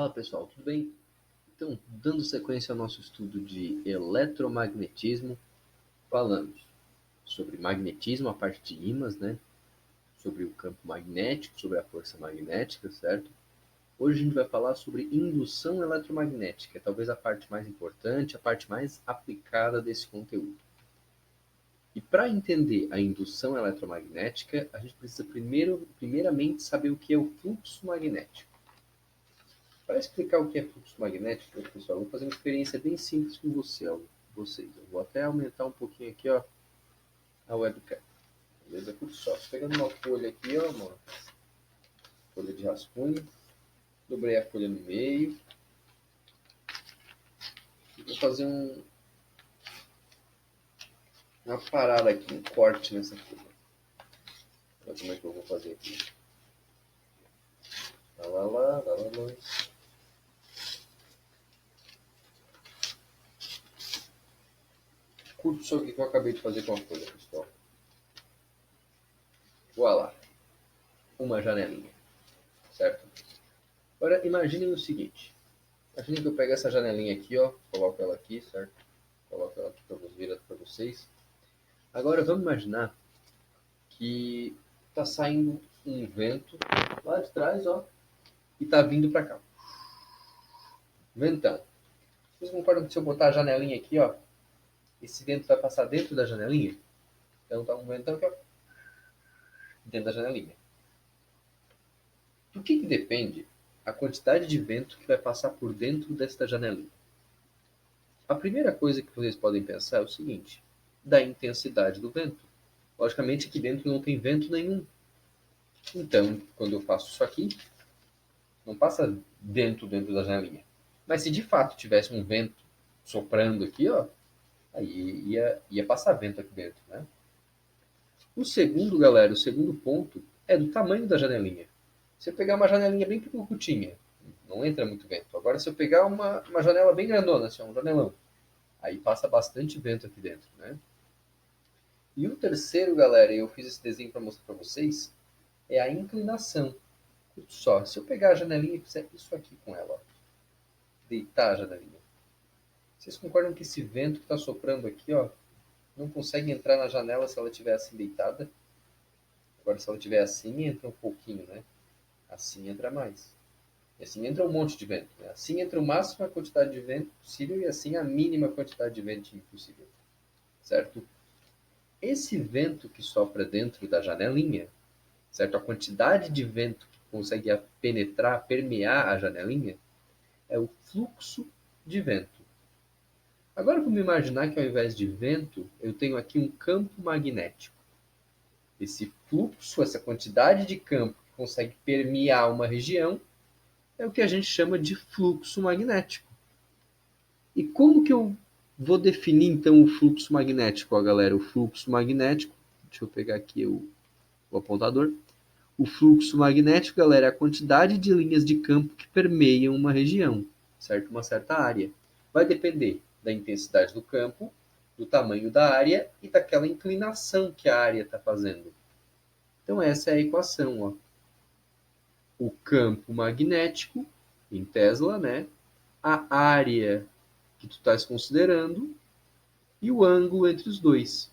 Fala pessoal, tudo bem? Então, dando sequência ao nosso estudo de eletromagnetismo, falamos sobre magnetismo, a parte de ímãs, né? Sobre o campo magnético, sobre a força magnética, certo? Hoje a gente vai falar sobre indução eletromagnética, talvez a parte mais importante, a parte mais aplicada desse conteúdo. E para entender a indução eletromagnética, a gente precisa primeiramente saber o que é o fluxo magnético. Para explicar o que é fluxo magnético, pessoal, eu vou fazer uma experiência bem simples com vocês. Eu vou até aumentar um pouquinho aqui, ó, a webcam. Beleza? Curte só. Pegando uma folha aqui, ó, uma folha de rascunho. Dobrei a folha no meio. E vou fazer uma parada aqui, um corte nessa folha. Olha como é que eu vou fazer aqui. Lá. Curte só o que eu acabei de fazer com a folha, pessoal. Voilá. Uma janelinha. Certo? Agora, imaginem o seguinte. Imaginem que eu pego essa janelinha aqui, ó. Coloco ela aqui, certo? Coloco ela aqui para vocês. Agora, vamos imaginar que está saindo um vento lá de trás, ó. E está vindo para cá. Ventão. Vocês concordam que se eu botar a janelinha aqui, ó. Esse vento vai passar dentro da janelinha? Então tá um ventão aqui, ó. Dentro da janelinha. Do que depende a quantidade de vento que vai passar por dentro desta janelinha? A primeira coisa que vocês podem pensar é o seguinte: da intensidade do vento. Logicamente aqui dentro não tem vento nenhum. Então, quando eu faço isso aqui, não passa dentro da janelinha. Mas se de fato tivesse um vento soprando aqui, ó, aí ia passar vento aqui dentro, né? O segundo ponto é do tamanho da janelinha. Se eu pegar uma janelinha bem pequenininha, não entra muito vento. Agora, se eu pegar uma janela bem grandona, assim, um janelão, aí passa bastante vento aqui dentro, né? E o terceiro, galera, eu fiz esse desenho para mostrar para vocês, é a inclinação. Só, se eu pegar a janelinha e fizer isso aqui com ela, ó, deitar a janelinha. Vocês concordam que esse vento que está soprando aqui, ó, não consegue entrar na janela se ela estiver assim deitada? Agora, se ela estiver assim, entra um pouquinho, né? Assim entra mais. E assim entra um monte de vento. Né? Assim entra o máximo a quantidade de vento possível e assim a mínima quantidade de vento possível. Certo? Esse vento que sopra dentro da janelinha, certo? A quantidade de vento que consegue penetrar, permear a janelinha, é o fluxo de vento. Agora vamos imaginar que ao invés de vento, eu tenho aqui um campo magnético. Esse fluxo, essa quantidade de campo que consegue permear uma região, é o que a gente chama de fluxo magnético. E como que eu vou definir então o fluxo magnético, ó, galera? O fluxo magnético, deixa eu pegar aqui o apontador. O fluxo magnético, galera, é a quantidade de linhas de campo que permeiam uma região, certo? Uma certa área. Vai depender da intensidade do campo, do tamanho da área e daquela inclinação que a área está fazendo. Então essa é a equação, ó. O campo magnético, em Tesla, né? A área que tu estás considerando e o ângulo entre os dois.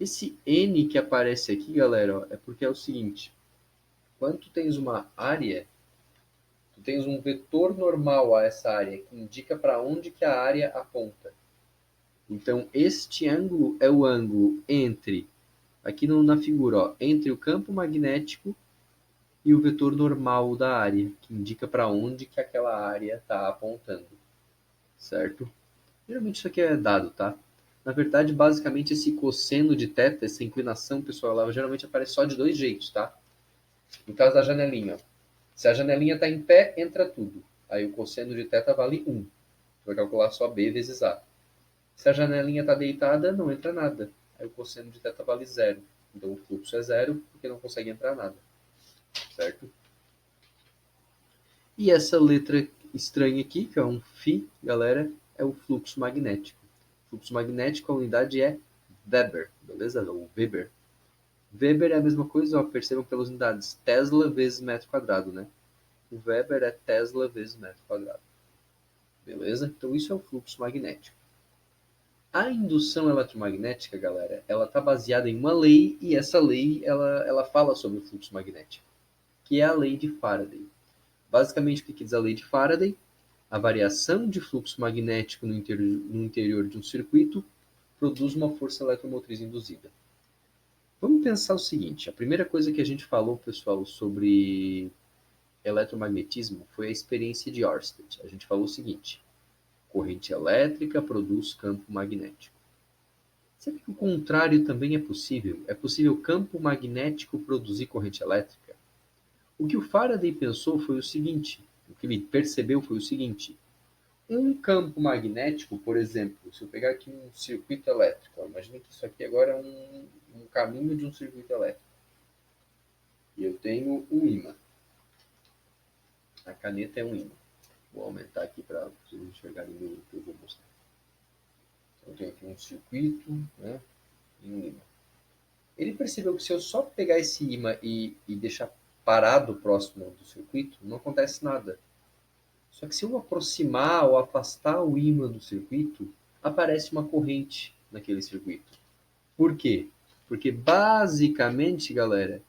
Esse N que aparece aqui, galera, ó, é porque é o seguinte: quando tu tens uma área, tu tens um vetor normal a essa área que indica para onde que a área aponta. Então, este ângulo é o ângulo entre, aqui na figura, ó, entre o campo magnético e o vetor normal da área, que indica para onde que aquela área está apontando, certo? Geralmente isso aqui é dado, tá? Na verdade, basicamente, esse cosseno de θ, essa inclinação, pessoal, ela geralmente aparece só de dois jeitos, tá? No caso da janelinha, ó. Se a janelinha está em pé, entra tudo. Aí o cosseno de θ vale 1. Você vai calcular só B vezes A. Se a janelinha está deitada, não entra nada. Aí o cosseno de θ vale 0. Então o fluxo é 0 porque não consegue entrar nada. Certo? E essa letra estranha aqui, que é um φ, galera, é o fluxo magnético. O fluxo magnético, a unidade é Weber, beleza? Ou Weber. Weber é a mesma coisa, ó, percebam pelas unidades. Tesla vezes metro quadrado, né? O Weber é Tesla vezes metro quadrado. Beleza? Então isso é o fluxo magnético. A indução eletromagnética, galera, ela está baseada em uma lei, e essa lei ela fala sobre o fluxo magnético, que é a lei de Faraday. Basicamente, o que diz a lei de Faraday? A variação de fluxo magnético no interior de um circuito produz uma força eletromotriz induzida. Vamos pensar o seguinte: a primeira coisa que a gente falou, pessoal, sobre eletromagnetismo foi a experiência de Ørsted. A gente falou o seguinte: corrente elétrica produz campo magnético. Será que o contrário também é possível? É possível campo magnético produzir corrente elétrica? O que o Faraday pensou foi o seguinte, o que ele percebeu foi o seguinte: um campo magnético, por exemplo, se eu pegar aqui um circuito elétrico, imagine que isso aqui agora é um caminho de um circuito elétrico, e eu tenho um ímã. A caneta é um ímã. Vou aumentar aqui para vocês enxergarem o que eu vou mostrar. Então, eu tenho aqui um circuito, né, e um ímã. Ele percebeu que se eu só pegar esse ímã e deixar parado próximo do circuito, não acontece nada. Só que se eu aproximar ou afastar o ímã do circuito, aparece uma corrente naquele circuito. Por quê? Porque basicamente, galera,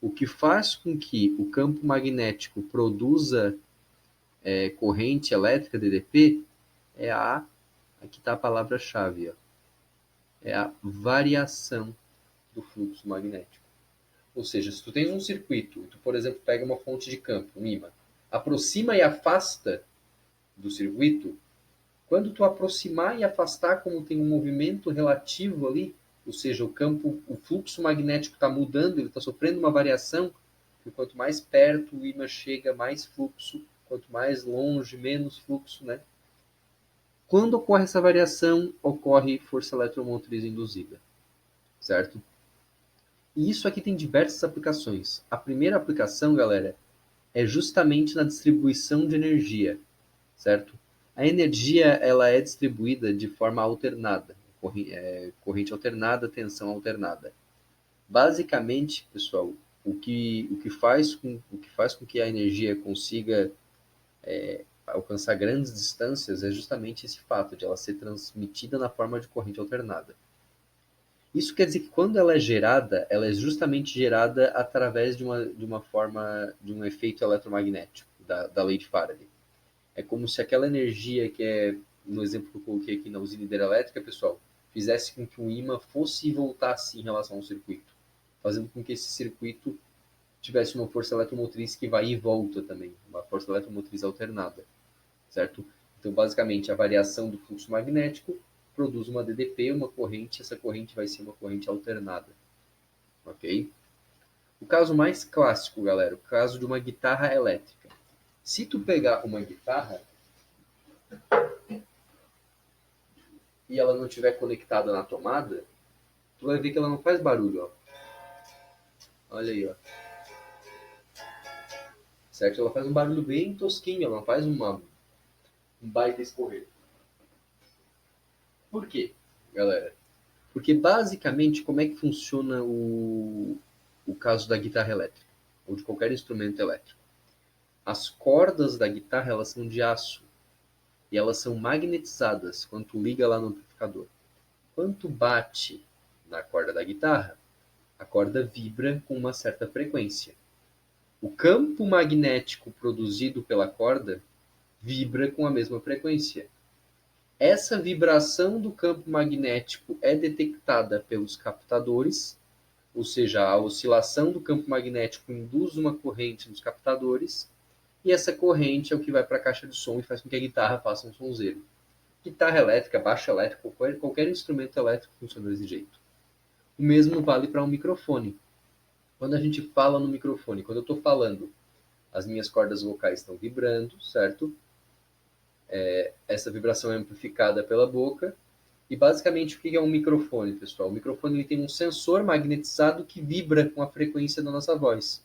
o que faz com que o campo magnético produza corrente elétrica DDP é aqui está a palavra-chave, é a variação do fluxo magnético. Ou seja, se tu tens um circuito, tu, por exemplo, pega uma fonte de campo, um ímã, aproxima e afasta do circuito, quando tu aproximar e afastar, como tem um movimento relativo ali, ou seja, o campo, o fluxo magnético está mudando, ele está sofrendo uma variação, que quanto mais perto o ímã chega, mais fluxo, quanto mais longe, menos fluxo, né? Quando ocorre essa variação, ocorre força eletromotriz induzida, certo? E isso aqui tem diversas aplicações. A primeira aplicação, galera, é justamente na distribuição de energia, certo? A energia ela é distribuída de forma alternada, corrente alternada, tensão alternada. Basicamente, pessoal, o que faz com que a energia consiga alcançar grandes distâncias é justamente esse fato de ela ser transmitida na forma de corrente alternada. Isso quer dizer que quando ela é justamente gerada através de uma forma, de um efeito eletromagnético, da lei de Faraday. É como se aquela energia que é, no exemplo que eu coloquei aqui na usina hidrelétrica, pessoal, fizesse com que um ímã fosse e voltasse em relação ao circuito, fazendo com que esse circuito tivesse uma força eletromotriz que vai e volta também, uma força eletromotriz alternada, certo? Então, basicamente, a variação do fluxo magnético produz uma DDP, uma corrente, essa corrente vai ser uma corrente alternada, ok? O caso mais clássico, galera, o caso de uma guitarra elétrica. Se tu pegar uma guitarra e ela não estiver conectada na tomada, tu vai ver que ela não faz barulho, ó. Olha aí, ó. Certo? Ela faz um barulho bem tosquinho, ela não faz um baita escorrer. Por quê, galera? Porque basicamente como é que funciona o caso da guitarra elétrica, ou de qualquer instrumento elétrico? As cordas da guitarra elas são de aço e elas são magnetizadas quando tu liga lá no amplificador. Quando tu bate na corda da guitarra, a corda vibra com uma certa frequência. O campo magnético produzido pela corda vibra com a mesma frequência. Essa vibração do campo magnético é detectada pelos captadores, ou seja, a oscilação do campo magnético induz uma corrente nos captadores, e essa corrente é o que vai para a caixa de som e faz com que a guitarra faça um sonzeiro. Guitarra elétrica, baixo elétrico, qualquer instrumento elétrico funciona desse jeito. O mesmo vale para um microfone. Quando a gente fala no microfone, quando eu estou falando, as minhas cordas vocais estão vibrando, certo? Essa vibração é amplificada pela boca. E basicamente o que é um microfone, pessoal? O microfone ele tem um sensor magnetizado que vibra com a frequência da nossa voz.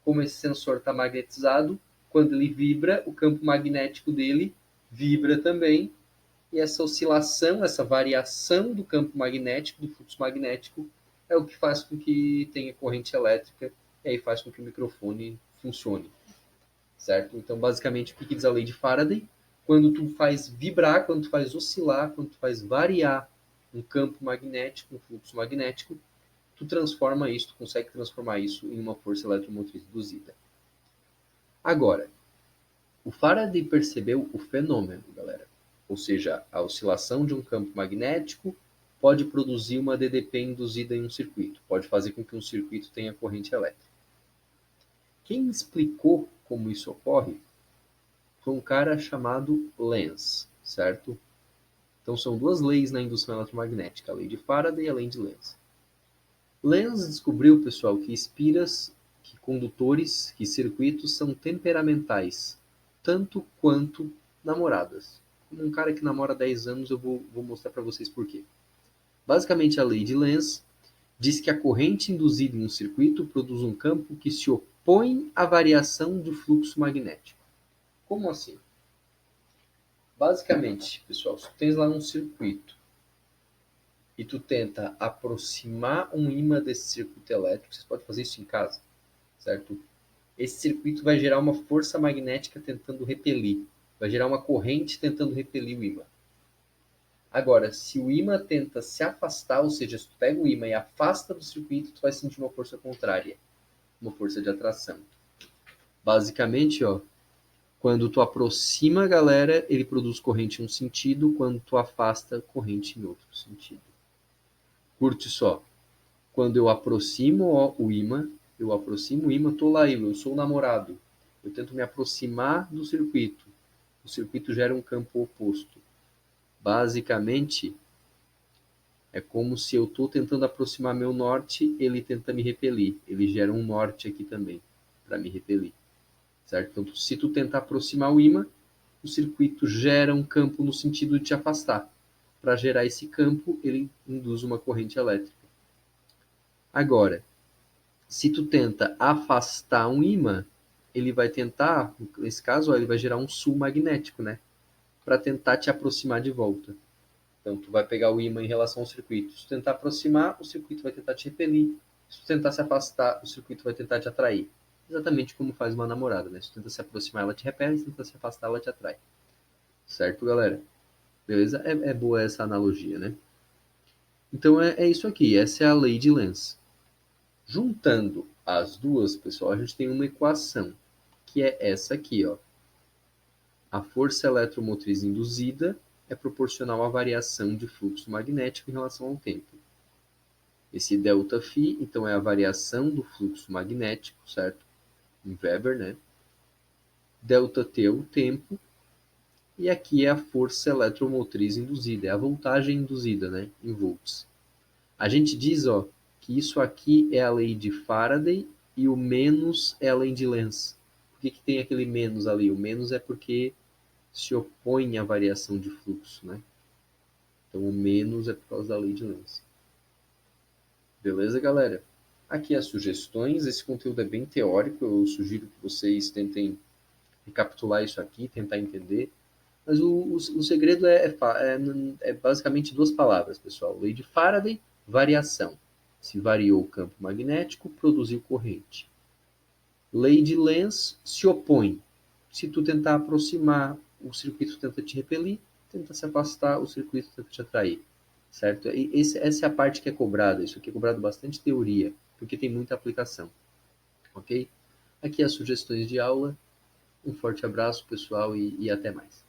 Como esse sensor está magnetizado, quando ele vibra, o campo magnético dele vibra também. E essa oscilação, essa variação do campo magnético, do fluxo magnético, é o que faz com que tenha corrente elétrica e aí faz com que o microfone funcione. certo? Então, basicamente, o que diz a lei de Faraday? Quando tu faz vibrar, quando tu faz oscilar, quando tu faz variar um campo magnético, um fluxo magnético, tu transforma isso, tu consegue transformar isso em uma força eletromotriz induzida. Agora, o Faraday percebeu o fenômeno, galera. Ou seja, a oscilação de um campo magnético pode produzir uma DDP induzida em um circuito, pode fazer com que um circuito tenha corrente elétrica. Quem explicou como isso ocorre foi um cara chamado Lenz, certo? Então são duas leis na indução eletromagnética, a lei de Faraday e a lei de Lenz. Lenz descobriu, pessoal, que espiras, que condutores, que circuitos são temperamentais, tanto quanto namoradas. Como um cara que namora 10 anos, eu vou mostrar para vocês por quê. Basicamente, a lei de Lenz diz que a corrente induzida em um circuito produz um campo que se opõe à variação do fluxo magnético. Como assim? Basicamente, pessoal, se tu tens lá um circuito e tu tenta aproximar um ímã desse circuito elétrico, você pode fazer isso em casa, certo? Esse circuito vai gerar uma força magnética tentando repelir, vai gerar uma corrente tentando repelir o ímã. Agora, se o ímã tenta se afastar, ou seja, se tu pega o ímã e afasta do circuito, tu vai sentir uma força contrária, uma força de atração. Basicamente, ó, quando tu aproxima a galera, ele produz corrente em um sentido, quando tu afasta, corrente em outro sentido. Curte só. Quando eu aproximo o ímã, tô lá eu sou o namorado. Eu tento me aproximar do circuito. O circuito gera um campo oposto. Basicamente, é como se eu estou tentando aproximar meu norte, ele tenta me repelir. Ele gera um norte aqui também, para me repelir. Certo? Então, se tu tentar aproximar o ímã, o circuito gera um campo no sentido de te afastar. Para gerar esse campo, ele induz uma corrente elétrica. Agora, se tu tenta afastar um ímã, ele vai tentar, nesse caso, ele vai gerar um sul magnético, né? Para tentar te aproximar de volta. Então, tu vai pegar o ímã em relação ao circuito. Se tu tentar aproximar, o circuito vai tentar te repelir. Se tu tentar se afastar, o circuito vai tentar te atrair. Exatamente como faz uma namorada, né? Se tu tenta se aproximar, ela te repele. Se tu tenta se afastar, ela te atrai. Certo, galera? Beleza? É boa essa analogia, né? Então, é isso aqui. Essa é a lei de Lenz. Juntando as duas, pessoal, a gente tem uma equação, que é essa aqui, ó. A força eletromotriz induzida é proporcional à variação de fluxo magnético em relação ao tempo. Esse ΔΦ, então, é a variação do fluxo magnético, certo? Em Weber, né? ΔT é o tempo, e aqui é a força eletromotriz induzida, é a voltagem induzida, né? Em volts. A gente diz, ó, que isso aqui é a lei de Faraday e o menos é a lei de Lenz. Por que tem aquele menos ali? O menos é porque se opõe à variação de fluxo, né? Então o menos é por causa da lei de Lenz. Beleza, galera? Aqui as sugestões. Esse conteúdo é bem teórico. Eu sugiro que vocês tentem recapitular isso aqui, tentar entender. Mas o segredo é basicamente duas palavras, pessoal. Lei de Faraday, variação. Se variou o campo magnético, produziu corrente. Lei de Lenz se opõe. Se tu tentar aproximar, o circuito tenta te repelir. Tenta se afastar, o circuito tenta te atrair. Certo? Essa é a parte que é cobrada. Isso aqui é cobrado bastante teoria, porque tem muita aplicação. Ok? Aqui as sugestões de aula. Um forte abraço, pessoal, e até mais.